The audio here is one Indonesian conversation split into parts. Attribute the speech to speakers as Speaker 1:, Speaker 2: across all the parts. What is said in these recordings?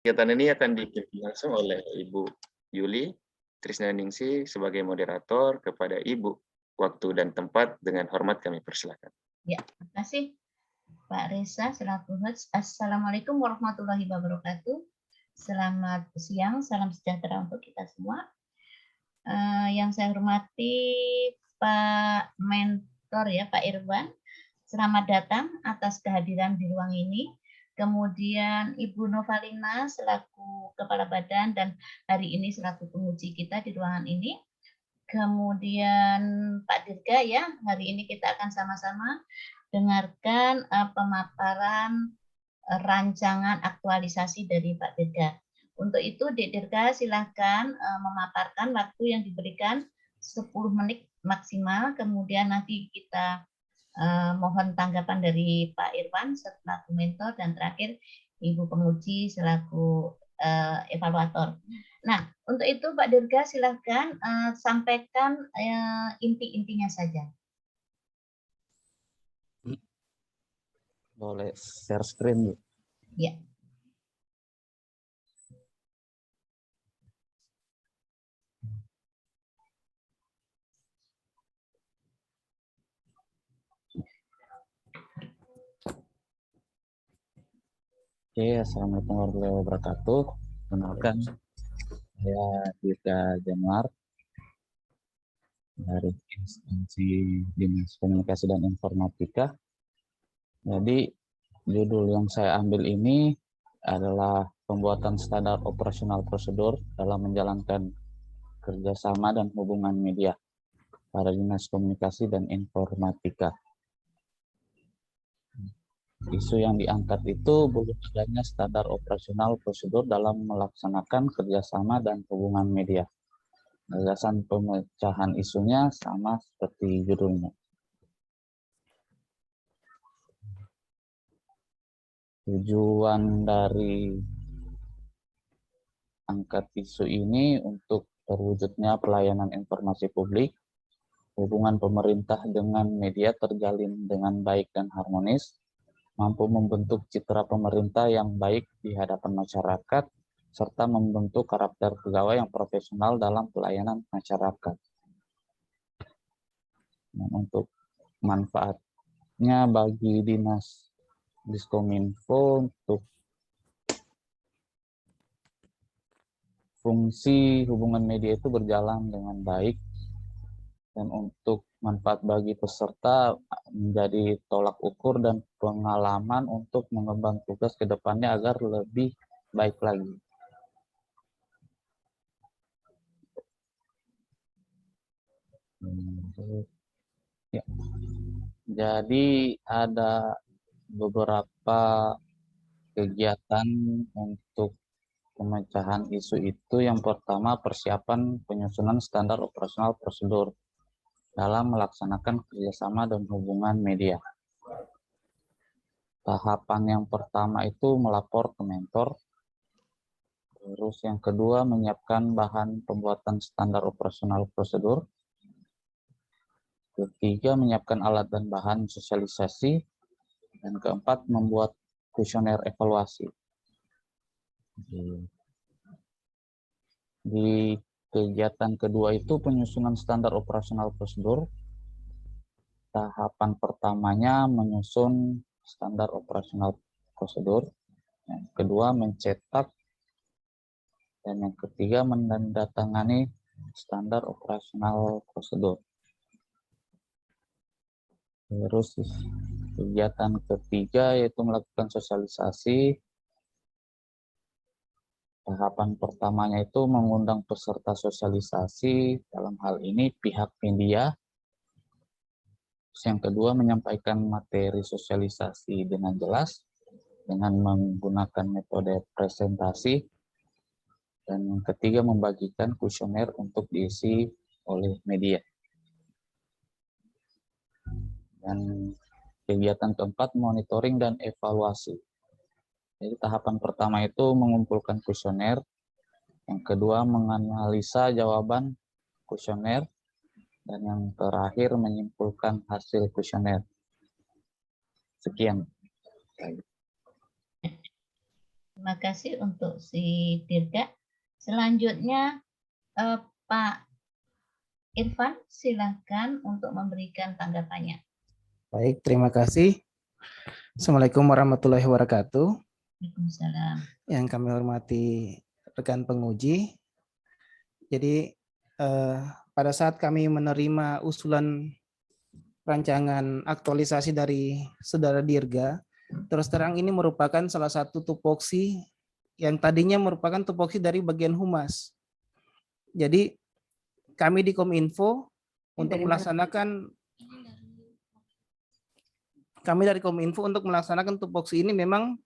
Speaker 1: Kegiatan ini akan dipimpin langsung oleh Ibu Yuli Trisnaningsi sebagai moderator. Kepada Ibu, waktu dan tempat dengan hormat kami persilakan.
Speaker 2: Ya, terima kasih Pak Reza selaku host. Assalamualaikum warahmatullahi wabarakatuh. Selamat siang, salam sejahtera untuk kita semua. Yang saya hormati Pak Mentor ya, Pak Irwan. Selamat datang atas kehadiran di ruang ini. Kemudian Ibu Novalina selaku Kepala Badan dan hari ini selaku penguji kita di ruangan ini. Kemudian Pak Dirga ya, hari ini kita akan sama-sama dengarkan pemaparan rancangan aktualisasi dari Pak Dirga. Untuk itu Dek Dirga silahkan memaparkan, waktu yang diberikan 10 menit maksimal, kemudian nanti kita mohon tanggapan dari Pak Irwan selaku mentor dan terakhir Ibu penguji selaku evaluator. Nah, untuk itu Pak Dirga silahkan sampaikan inti-intinya saja.
Speaker 3: Boleh share screen, Bu?
Speaker 2: Ya.
Speaker 3: Oke, Assalamualaikum warahmatullahi wabarakatuh. Kenalkan, saya Dirga Januar dari instansi Dinas Komunikasi dan Informatika. Jadi, judul yang saya ambil ini adalah pembuatan standar operasional prosedur dalam menjalankan kerjasama dan hubungan media pada Dinas Komunikasi dan Informatika. Isu yang diangkat itu belum adanya standar operasional prosedur dalam melaksanakan kerjasama dan hubungan media. Gagasan pemecahan isunya sama seperti judulnya. Tujuan dari angkat isu ini untuk terwujudnya pelayanan informasi publik, hubungan pemerintah dengan media terjalin dengan baik dan harmonis, mampu membentuk citra pemerintah yang baik di hadapan masyarakat, serta membentuk karakter pegawai yang profesional dalam pelayanan masyarakat. Dan untuk manfaatnya bagi Dinas Diskominfo untuk fungsi hubungan media itu berjalan dengan baik, dan untuk manfaat bagi peserta menjadi tolak ukur dan pengalaman untuk mengembang tugas ke depannya agar lebih baik lagi. Ya. Jadi ada beberapa kegiatan untuk pemecahan isu itu. Yang pertama, persiapan penyusunan standar operasional prosedur dalam melaksanakan kerjasama dan hubungan media. Tahapan yang pertama itu melapor ke mentor. Terus yang kedua, menyiapkan bahan pembuatan standar operasional prosedur. Ketiga, menyiapkan alat dan bahan sosialisasi. Dan keempat, membuat kuesioner evaluasi. Di kegiatan kedua itu penyusunan standar operasional prosedur. Tahapan pertamanya menyusun standar operasional prosedur. Yang kedua mencetak. Dan yang ketiga menandatangani standar operasional prosedur. Terus kegiatan ketiga yaitu melakukan sosialisasi. Tahapan pertamanya itu mengundang peserta sosialisasi, dalam hal ini pihak media. Terus yang kedua menyampaikan materi sosialisasi dengan jelas, dengan menggunakan metode presentasi. Dan yang ketiga membagikan kuesioner untuk diisi oleh media. Dan kegiatan keempat monitoring dan evaluasi. Jadi tahapan pertama itu mengumpulkan kuesioner, yang kedua menganalisa jawaban kuesioner, dan yang terakhir menyimpulkan hasil kuesioner. Sekian.
Speaker 2: Terima kasih untuk si Dirga. Selanjutnya Pak Irfan, silakan untuk memberikan tanggapannya.
Speaker 4: Baik, terima kasih. Assalamualaikum warahmatullahi wabarakatuh.
Speaker 2: Waalaikumsalam.
Speaker 4: Yang kami hormati rekan penguji. Jadi pada saat kami menerima usulan rancangan aktualisasi dari Saudara Dirga, terus terang ini merupakan salah satu tupoksi yang tadinya merupakan tupoksi dari bagian humas. Jadi kami di Kominfo untuk melaksanakan tupoksi ini memang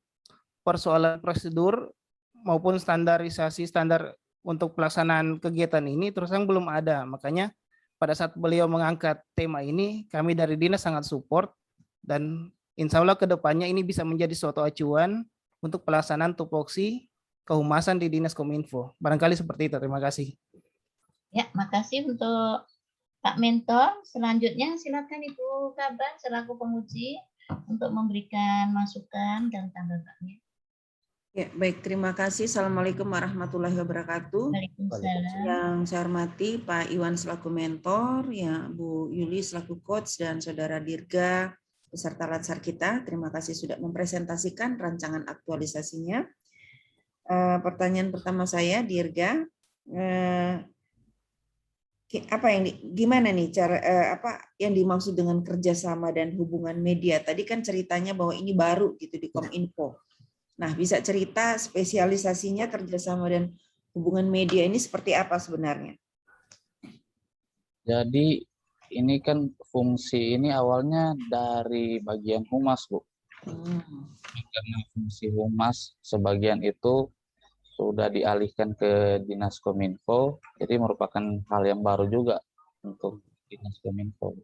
Speaker 4: persoalan prosedur maupun standarisasi standar untuk pelaksanaan kegiatan ini terus terang belum ada. Makanya pada saat beliau mengangkat tema ini, kami dari Dinas sangat support dan insya Allah kedepannya ini bisa menjadi suatu acuan untuk pelaksanaan tupoksi kehumasan di Dinas Kominfo. Barangkali seperti itu. Terima kasih.
Speaker 2: Ya, makasih untuk Pak Mentor. Selanjutnya silakan Ibu Kaban selaku penguji untuk memberikan masukan dan tanggapannya.
Speaker 5: Ya, baik, terima kasih. Assalamualaikum warahmatullahi wabarakatuh.
Speaker 2: Waalaikumsalam.
Speaker 5: Yang saya hormati Pak Iwan selaku mentor, ya Bu Yuli selaku coach, dan Saudara Dirga beserta latsar kita. Terima kasih sudah mempresentasikan rancangan aktualisasinya. Pertanyaan pertama saya, Dirga, gimana nih cara apa yang dimaksud dengan kerjasama dan hubungan media? Tadi kan ceritanya bahwa ini baru gitu di Kominfo. Nah, bisa cerita spesialisasinya kerjasama dan hubungan media ini seperti apa sebenarnya?
Speaker 3: Jadi ini kan fungsi ini awalnya dari bagian humas, Bu. Karena fungsi humas sebagian itu sudah dialihkan ke Dinas Kominfo, jadi merupakan hal yang baru juga untuk Dinas Kominfo.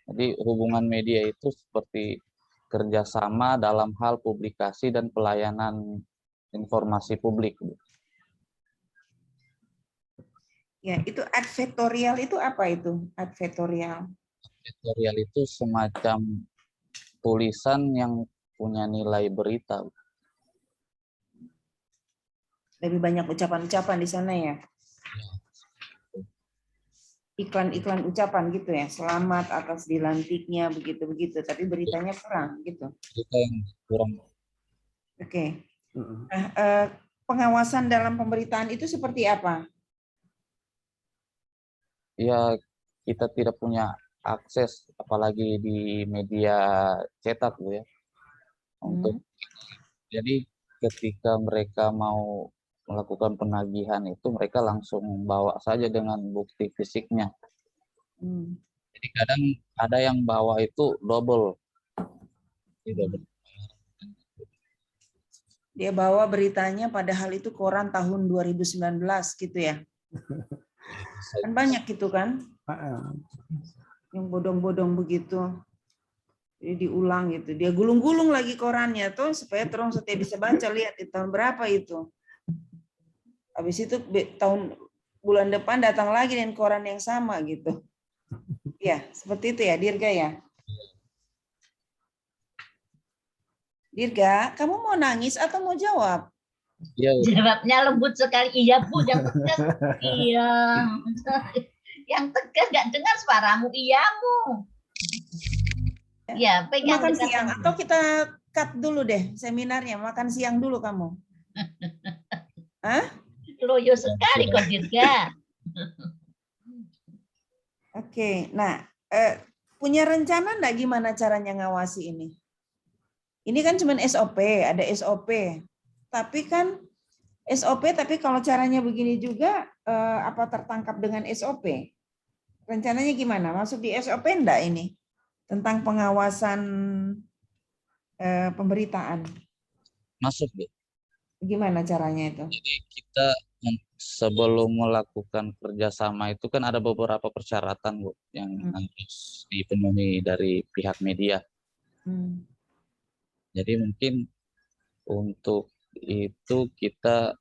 Speaker 3: Jadi hubungan media itu seperti kerjasama dalam hal publikasi dan pelayanan informasi publik.
Speaker 5: Ya, itu advertorial itu apa itu? Advertorial.
Speaker 3: Advertorial itu semacam tulisan yang punya nilai berita.
Speaker 5: Lebih banyak ucapan-ucapan di sana ya? Iklan-iklan ucapan gitu ya, selamat atas dilantiknya begitu-begitu, tapi beritanya kurang gitu.
Speaker 3: Berita yang kurang.
Speaker 5: Oke. Nah, pengawasan dalam pemberitaan itu seperti apa?
Speaker 3: Ya, kita tidak punya akses, apalagi di media cetak, Bu ya. Jadi ketika mereka mau melakukan penagihan itu mereka langsung bawa saja dengan bukti fisiknya. Jadi kadang ada yang bawa itu double.
Speaker 5: Dia bawa beritanya padahal itu koran tahun 2019 gitu ya. Kan banyak gitu kan. Yang bodong-bodong begitu. Jadi diulang gitu. Dia gulung-gulung lagi korannya tuh supaya terus setiap bisa baca, lihat di tahun berapa itu. Habis itu bulan depan datang lagi dengan koran yang sama gitu. Ya, seperti itu ya, Dirga ya. Dirga, kamu mau nangis atau mau jawab?
Speaker 3: Ya,
Speaker 2: Jawabnya lembut sekali. Iya, Bu, yang tegas. Iya. Yang tegas nggak dengar suaramu, iyamu. Ya, pegang.
Speaker 5: Makan siang atau kita cut dulu deh seminarnya, makan siang dulu kamu. Hah?
Speaker 2: Loyo sekali kok Dirga.
Speaker 5: Oke, nah punya rencana enggak gimana caranya ngawasi ini? Ini kan cuma SOP, ada SOP. Tapi kan SOP, tapi kalau caranya begini juga, apa tertangkap dengan SOP? Rencananya gimana? Masuk di SOP enggak ini? Tentang pengawasan pemberitaan.
Speaker 3: masuk, Bu.
Speaker 5: Gimana caranya itu?
Speaker 3: Jadi kita sebelum melakukan kerjasama itu kan ada beberapa persyaratan, Bu, yang harus dipenuhi dari pihak media. Jadi mungkin untuk itu kita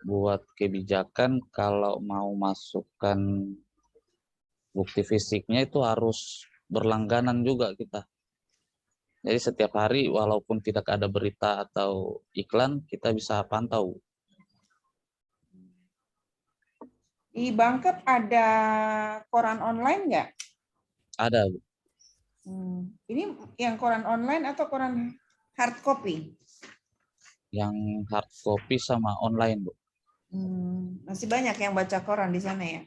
Speaker 3: buat kebijakan kalau mau masukkan bukti fisiknya itu harus berlangganan juga kita. Jadi setiap hari walaupun tidak ada berita atau iklan, kita bisa pantau.
Speaker 5: Di Bangkep ada koran online nggak?
Speaker 3: Ada, Bu.
Speaker 5: Ini yang koran online atau koran hard copy?
Speaker 3: Yang hard copy sama online, Bu.
Speaker 5: Masih banyak yang baca koran di sana ya?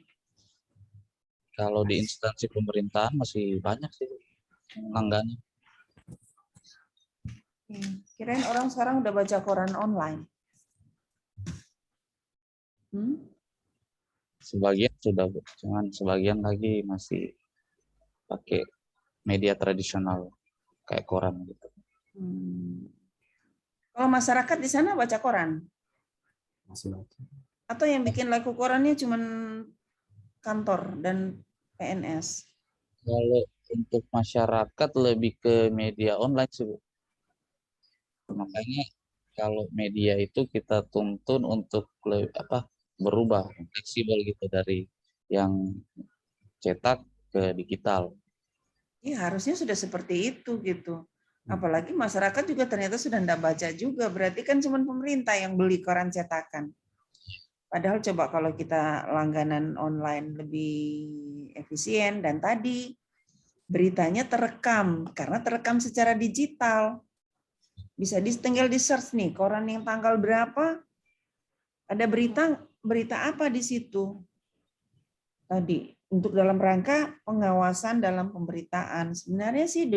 Speaker 3: Kalau di instansi pemerintahan masih banyak sih langganan.
Speaker 5: Kirain orang sekarang udah baca koran online.
Speaker 3: Sebagian sudah, Bu. Cuman sebagian lagi masih pakai media tradisional kayak koran gitu.
Speaker 5: Kalau masyarakat di sana baca koran?
Speaker 4: Masih baca.
Speaker 5: Atau yang bikin laku korannya cuman kantor dan PNS?
Speaker 3: Kalau untuk masyarakat lebih ke media online sih, Bu. Makanya kalau media itu kita tuntun untuk berubah, fleksibel gitu dari yang cetak ke digital.
Speaker 5: Ya harusnya sudah seperti itu gitu. Apalagi masyarakat juga ternyata sudah tidak baca juga. Berarti kan cuma pemerintah yang beli koran cetakan. Padahal coba kalau kita langganan online lebih efisien, dan tadi beritanya terekam karena terekam secara digital. Bisa tinggal di search nih koran yang tanggal berapa, ada berita apa di situ. Tadi untuk dalam rangka pengawasan dalam pemberitaan. Sebenarnya sih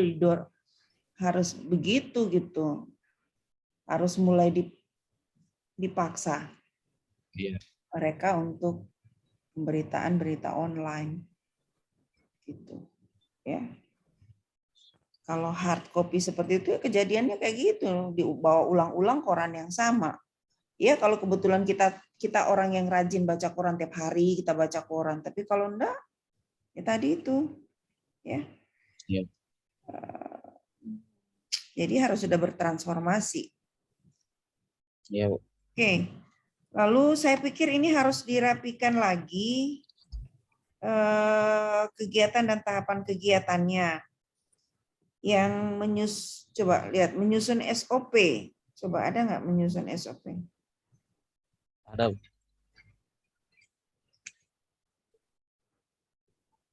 Speaker 5: harus begitu gitu. Harus mulai dipaksa mereka untuk pemberitaan berita online gitu ya. Kalau hard copy seperti itu kejadiannya kayak gitu, dibawa ulang-ulang koran yang sama. Ya kalau kebetulan kita orang yang rajin baca koran tiap hari, kita baca koran. Tapi kalau enggak, ya tadi itu ya.
Speaker 3: Iya.
Speaker 5: Jadi harus sudah bertransformasi.
Speaker 3: Iya, Bu.
Speaker 5: Oke. Lalu saya pikir ini harus dirapikan lagi kegiatan dan tahapan kegiatannya. Yang coba lihat menyusun SOP. Coba ada nggak menyusun SOP?
Speaker 3: Ada, Bu.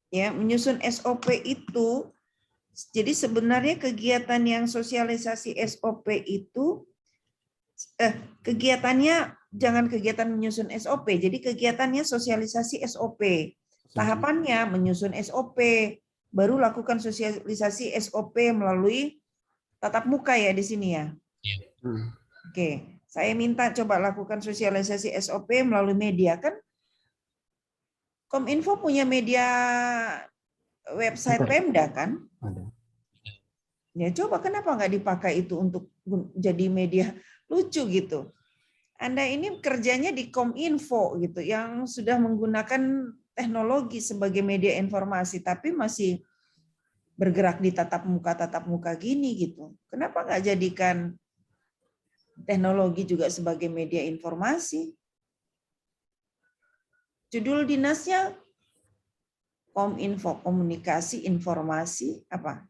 Speaker 5: Ya, menyusun SOP itu, jadi sebenarnya kegiatan yang sosialisasi SOP itu, kegiatannya jangan kegiatan menyusun SOP, jadi kegiatannya sosialisasi SOP. Tahapannya menyusun SOP, baru lakukan sosialisasi SOP melalui tatap muka ya di sini ya. Oke, saya minta coba lakukan sosialisasi SOP melalui media kan. Kominfo punya media website Pemda kan?
Speaker 4: Ada.
Speaker 5: Ya coba kenapa nggak dipakai itu untuk jadi media lucu gitu. Anda ini kerjanya di Kominfo gitu, yang sudah menggunakan teknologi sebagai media informasi, tapi masih bergerak di tatap muka gini gitu. Kenapa nggak jadikan teknologi juga sebagai media informasi? Judul dinasnya Kominfo, komunikasi, informasi, apa?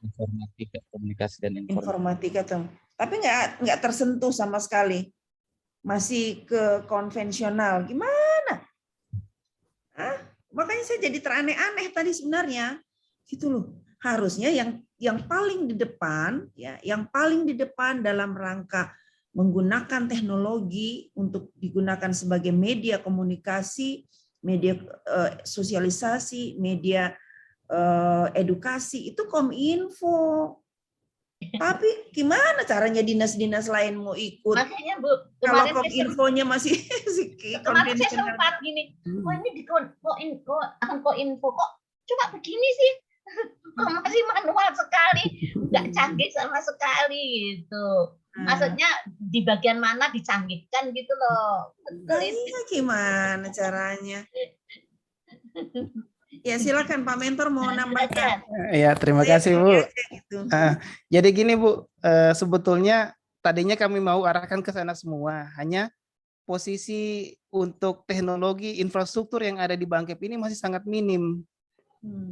Speaker 3: Informatika, komunikasi dan
Speaker 5: informatika. Tapi nggak tersentuh sama sekali. Masih ke konvensional. Gimana? Makanya saya jadi teraneh-aneh tadi sebenarnya. Gitu loh. Harusnya yang paling di depan, ya, yang paling di depan dalam rangka menggunakan teknologi untuk digunakan sebagai media komunikasi, media sosialisasi, media edukasi, itu Kominfo. Tapi gimana caranya dinas-dinas lain mau ikut?
Speaker 2: Makanya Bu,
Speaker 5: kalau Kominfonya masih
Speaker 2: kemarin saya sempat gini, ini di Kominfo kok cuma begini sih, kok masih manual sekali, nggak canggih sama sekali gitu. Maksudnya di bagian mana dicanggihkan gitu loh.
Speaker 5: Gimana caranya? Ya silakan Pak Mentor mau nambahkan.
Speaker 4: Ya terima kasih Bu. Gitu. Jadi gini Bu, sebetulnya tadinya kami mau arahkan ke sana semua, hanya posisi untuk teknologi infrastruktur yang ada di Bangkep ini masih sangat minim.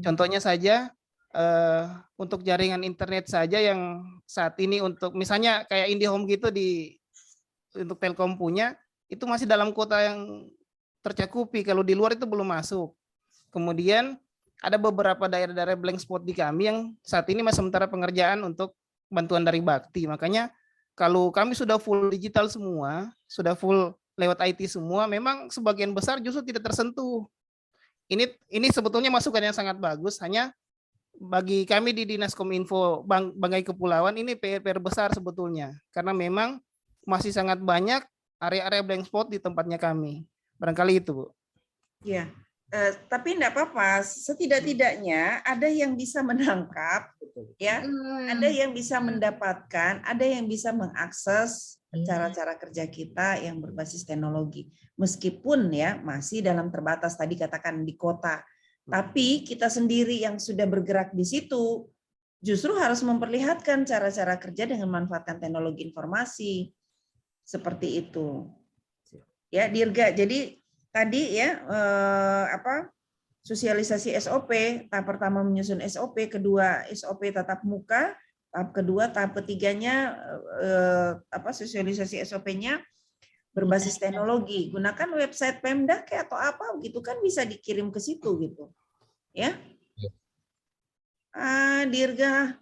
Speaker 4: Contohnya saja untuk jaringan internet saja yang saat ini untuk misalnya kayak IndiHome gitu untuk Telkom punya itu masih dalam kota yang tercakupi, kalau di luar itu belum masuk. Kemudian ada beberapa daerah-daerah blank spot di kami yang saat ini masih sementara pengerjaan untuk bantuan dari Bakti. Makanya kalau kami sudah full digital semua, sudah full lewat IT semua, memang sebagian besar justru tidak tersentuh. Ini sebetulnya masukan yang sangat bagus, hanya bagi kami di Dinas Kominfo Banggai Kepulauan ini PR besar sebetulnya, karena memang masih sangat banyak area-area blank spot di tempatnya kami. Barangkali itu, Bu.
Speaker 5: Ya, tapi enggak apa-apa. Setidak-tidaknya ada yang bisa menangkap, ya, ada yang bisa mendapatkan, ada yang bisa mengakses cara-cara kerja kita yang berbasis teknologi. Meskipun ya masih dalam terbatas tadi katakan di kota, tapi kita sendiri yang sudah bergerak di situ justru harus memperlihatkan cara-cara kerja dengan memanfaatkan teknologi informasi seperti itu. Ya, Dirga. Jadi tadi ya sosialisasi SOP, tahap pertama menyusun SOP, kedua SOP tatap muka, tahap kedua, tahap ketiganya sosialisasi SOP-nya berbasis teknologi. Gunakan website Pemda kayak atau apa gitu kan bisa dikirim ke situ gitu. Ya. Dirga,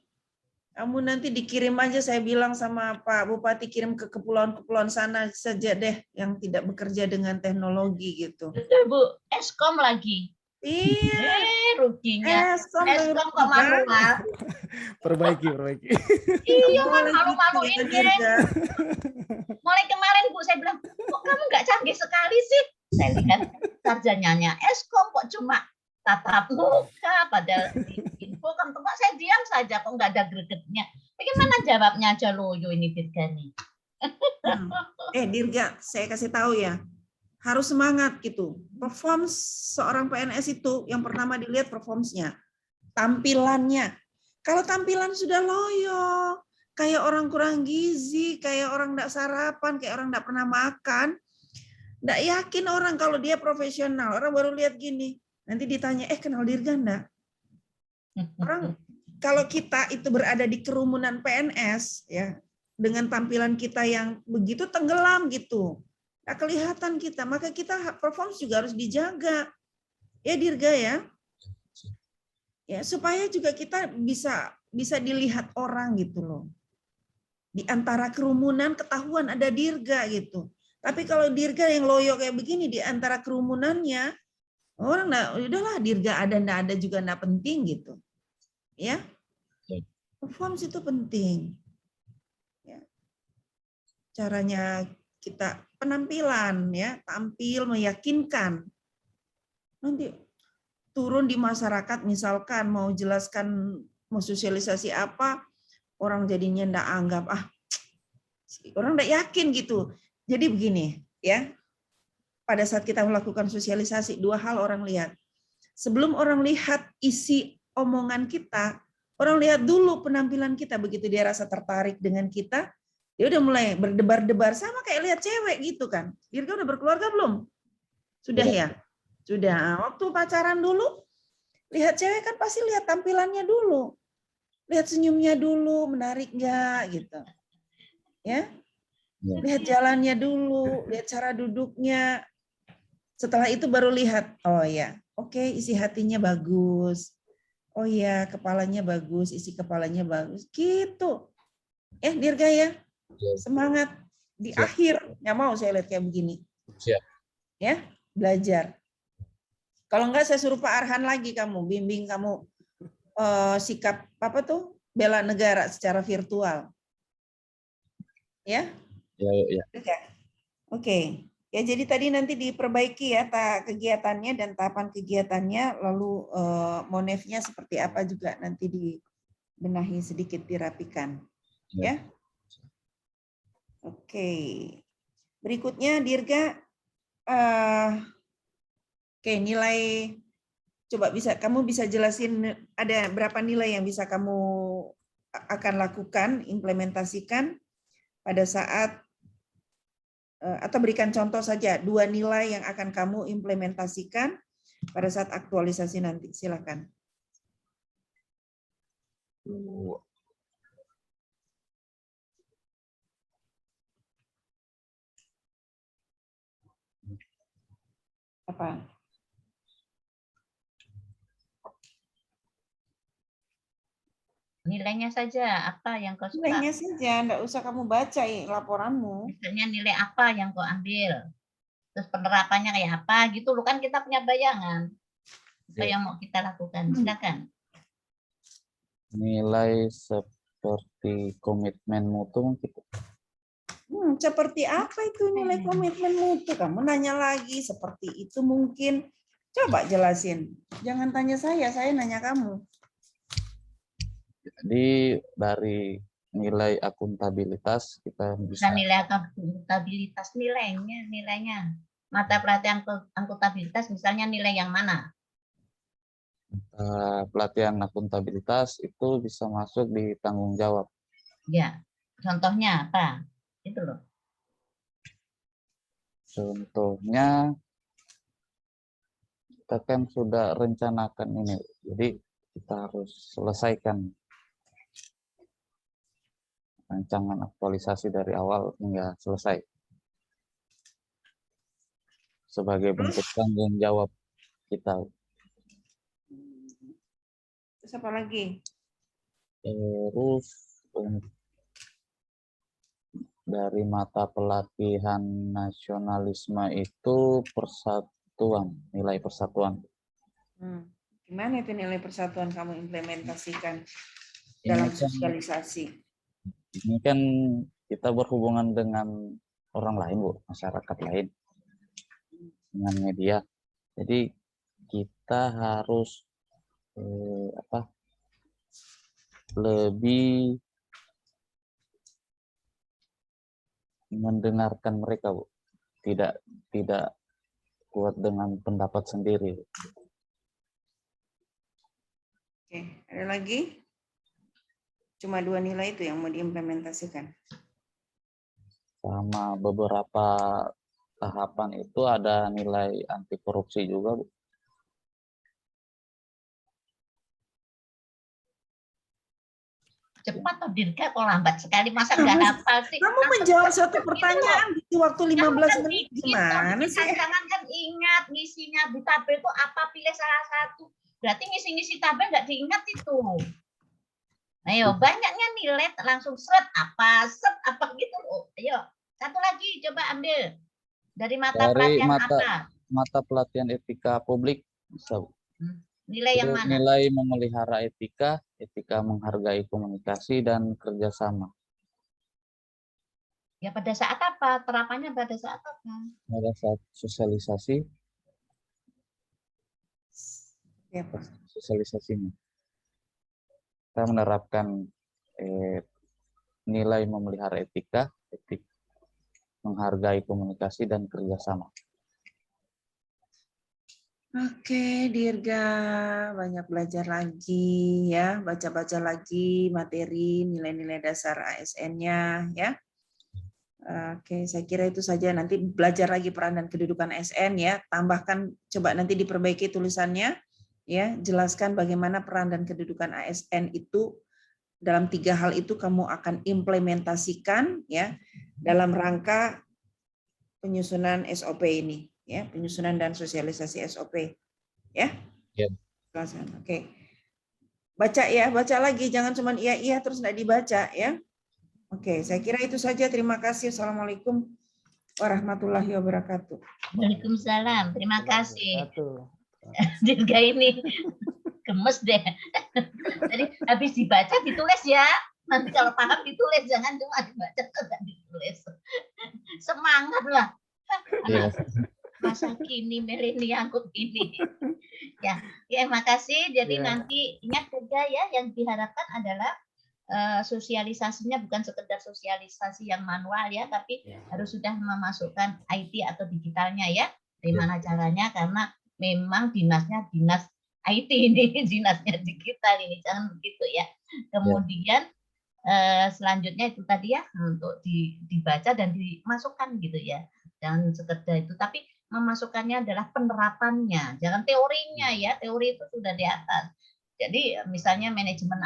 Speaker 5: kamu nanti dikirim aja, saya bilang sama Pak Bupati kirim ke kepulauan-kepulauan sana saja deh yang tidak bekerja dengan teknologi gitu.
Speaker 2: Betul, Bu. Eskom lagi.
Speaker 5: Iya.
Speaker 2: Ruginya. Eskom kok manual.
Speaker 4: Perbaiki.
Speaker 2: Iya, malu-maluin dia. Mulai kemarin Bu saya bilang, kok kamu nggak canggih sekali sih? Saya lihat sarjananya Eskom kok cuma tatap muka, padahal di info kan tempat saya diam saja, kok nggak ada gregetnya. Bagaimana jawabnya aja loyo ini Dirga nih.
Speaker 5: Dirga, saya kasih tahu ya, harus semangat gitu. Perform seorang PNS itu yang pertama dilihat performance-nya, tampilannya. Kalau tampilan sudah loyo, kayak orang kurang gizi, kayak orang nggak sarapan, kayak orang nggak pernah makan, nggak yakin orang kalau dia profesional. Orang baru lihat gini. Nanti ditanya, kenal Dirga enggak? Orang kalau kita itu berada di kerumunan PNS ya, dengan tampilan kita yang begitu tenggelam gitu, nggak kelihatan kita, maka kita performance juga harus dijaga. Ya Dirga ya. Ya, supaya juga kita bisa dilihat orang gitu loh. Di antara kerumunan ketahuan ada Dirga gitu. Tapi kalau Dirga yang loyo kayak begini di antara kerumunannya, orang udahlah Dirga ada enggak ada juga enggak penting gitu. Ya. Performance itu penting. Ya. Caranya kita penampilan ya, tampil meyakinkan. Nanti turun di masyarakat misalkan mau jelaskan mau sosialisasi apa, orang jadinya enggak anggap orang enggak yakin gitu. Jadi begini ya. Pada saat kita melakukan sosialisasi, dua hal orang lihat. Sebelum orang lihat isi omongan kita, orang lihat dulu penampilan kita. Begitu dia rasa tertarik dengan kita, dia udah mulai berdebar-debar, sama kayak lihat cewek gitu kan. Dirga udah berkeluarga belum? Sudah ya? Sudah. Waktu pacaran dulu, lihat cewek kan pasti lihat tampilannya dulu. Lihat senyumnya dulu, menarik nggak gitu. Ya? Lihat jalannya dulu, lihat cara duduknya. Setelah itu baru lihat, oh ya, oke, isi hatinya bagus. Oh ya, kepalanya bagus, isi kepalanya bagus. Gitu. Dirga ya. Semangat. Di akhir, nggak mau saya lihat kayak begini. Ya, belajar. Kalau enggak saya suruh Pak Arhan lagi kamu, bimbing kamu sikap bela negara secara virtual. Ya? Ya. Oke. Ya, jadi tadi nanti diperbaiki ya kegiatannya dan tahapan kegiatannya, lalu monefnya seperti apa juga nanti dibenahi sedikit, dirapikan. Ya. Oke. Berikutnya Dirga, nilai, coba kamu bisa jelasin ada berapa nilai yang bisa kamu akan lakukan, implementasikan pada saat atau berikan contoh saja 2 nilai yang akan kamu implementasikan pada saat aktualisasi nanti. Silakan. Apa?
Speaker 2: Nilainya saja, apa yang kau suka?
Speaker 5: Nilainya saja, enggak usah kamu baca laporanmu.
Speaker 2: Misalnya nilai apa yang kau ambil, terus penerapannya kayak apa gitu loh, kan kita punya bayangan apa yang mau kita lakukan. Silakan.
Speaker 3: Nilai seperti komitmen mutu mungkin.
Speaker 5: Seperti apa itu nilai komitmen mutu? Kamu nanya lagi seperti itu mungkin. Coba jelasin. Jangan tanya saya nanya kamu.
Speaker 3: Jadi dari nilai akuntabilitas kita bisa.
Speaker 2: Nilai akuntabilitas, nilainya. Mata pelatihan akuntabilitas misalnya nilai yang mana?
Speaker 3: Pelatihan akuntabilitas itu bisa masuk di tanggung jawab.
Speaker 2: Ya, contohnya apa? Itu loh.
Speaker 3: Contohnya kita kan sudah rencanakan ini, jadi kita harus selesaikan rancangan aktualisasi dari awal hingga selesai sebagai bentuk tanggung jawab kita.
Speaker 5: Terus apa lagi?
Speaker 3: Terus dari mata pelatihan nasionalisme itu persatuan, nilai persatuan.
Speaker 5: Gimana itu nilai persatuan kamu implementasikan dalam sosialisasi?
Speaker 3: Ini kan kita berhubungan dengan orang lain, Bu, masyarakat lain, dengan media. Jadi kita harus lebih mendengarkan mereka, Bu. Tidak kuat dengan pendapat sendiri.
Speaker 5: Oke, ada lagi? Cuma 2 nilai itu yang mau diimplementasikan.
Speaker 3: Sama beberapa tahapan itu ada nilai anti korupsi juga, Bu.
Speaker 2: Cepat atau Dirga kok lambat sekali, masa nggak hafal sih?
Speaker 5: Kamu menjawab satu pertanyaan di waktu 15 menit gimana sih?
Speaker 2: Jangan kan ingat ngisinya di tabel itu apa, pilih salah satu. Berarti ngisi-ngisi tabel nggak diingat itu. Ayo, banyaknya nilai langsung set apa gitu loh. Ayo, satu lagi coba ambil. Dari mata pelatihan apa?
Speaker 3: Mata pelatihan etika publik bisa.
Speaker 2: Nilai yang mana?
Speaker 3: Nilai memelihara etika menghargai komunikasi dan kerjasama.
Speaker 2: Ya pada saat apa? Terapannya pada saat apa?
Speaker 3: Pada saat sosialisasi.
Speaker 5: Ya,
Speaker 3: sosialisasinya. Kita menerapkan nilai memelihara etika menghargai komunikasi dan kerjasama.
Speaker 5: Oke, Dirga, banyak belajar lagi ya, baca-baca lagi materi nilai-nilai dasar ASN-nya ya. Oke, saya kira itu saja. Nanti belajar lagi peran dan kedudukan ASN ya. Tambahkan, coba nanti diperbaiki tulisannya ya. Jelaskan bagaimana peran dan kedudukan ASN itu dalam 3 hal itu kamu akan implementasikan ya dalam rangka penyusunan SOP ini. Ya, penyusunan dan sosialisasi SOP, ya.
Speaker 3: Ya.
Speaker 5: Oke, baca ya, baca lagi, jangan cuma iya terus nggak dibaca ya. Oke, saya kira itu saja. Terima kasih. Assalamualaikum warahmatullahi wabarakatuh.
Speaker 2: Waalaikumsalam. Terima kasih. Dirga ini gemes deh. Jadi habis dibaca ditulis ya. Nanti kalau paham ditulis, jangan cuma dibaca tidak ditulis. Semangat lah.
Speaker 3: Ya.
Speaker 2: Masa kini milenial ini. Ya, makasih. Jadi nanti ingat juga ya, yang diharapkan adalah sosialisasinya bukan sekedar sosialisasi yang manual ya, tapi harus sudah memasukkan IT atau digitalnya ya. Gimana caranya? Karena memang dinasnya dinas IT ini, dinasnya digital ini, jangan begitu ya. Kemudian selanjutnya itu tadi ya, untuk dibaca dan dimasukkan gitu ya. Jangan sekedar itu, tapi memasukkannya adalah penerapannya, jangan teorinya ya. Teori itu sudah di atas. Jadi misalnya manajemen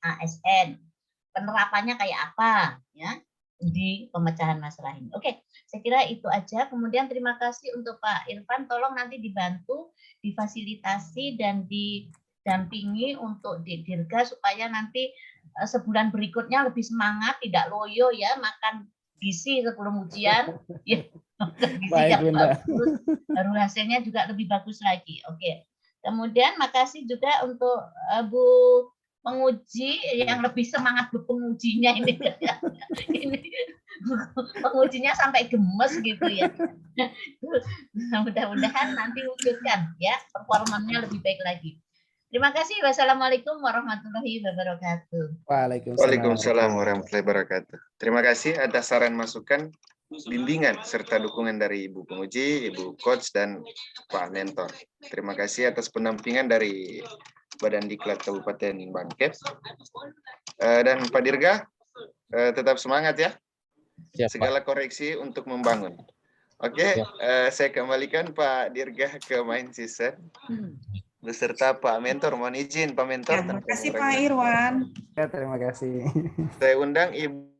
Speaker 2: ASN, penerapannya kayak apa ya di pemecahan masalah ini. Oke, saya kira itu aja. Kemudian terima kasih untuk Pak Irfan, tolong nanti dibantu, difasilitasi dan didampingi untuk di Dirga supaya nanti sebulan berikutnya lebih semangat, tidak loyo ya, makan gizi sebelum ujian. Ya, gizi
Speaker 4: Baik,
Speaker 2: yang
Speaker 4: Bunda.
Speaker 2: bagus, baru hasilnya juga lebih bagus lagi. Oke. Kemudian makasih juga untuk Bu penguji yang lebih semangat Bu pengujinya ini. Ini pengujinya sampai gemes gitu ya. Mudah-mudahan nanti wujudkan ya, performanya lebih baik lagi. Terima kasih. Wassalamualaikum warahmatullahi wabarakatuh.
Speaker 1: Waalaikumsalam warahmatullahi wabarakatuh. Terima kasih atas saran masukan, bimbingan serta dukungan dari Ibu penguji, Ibu coach dan Pak mentor. Terima kasih atas pendampingan dari Badan Diklat Kabupaten Bangkes. Dan Pak Dirga, tetap semangat ya.
Speaker 3: Siap, Pak.
Speaker 1: Segala koreksi untuk membangun. Oke, saya kembalikan Pak Dirga ke main season beserta Pak mentor. Mohon izin Pak mentor.
Speaker 5: Terima kasih Pak Irwan.
Speaker 4: Ya, terima kasih.
Speaker 1: Saya undang Ibu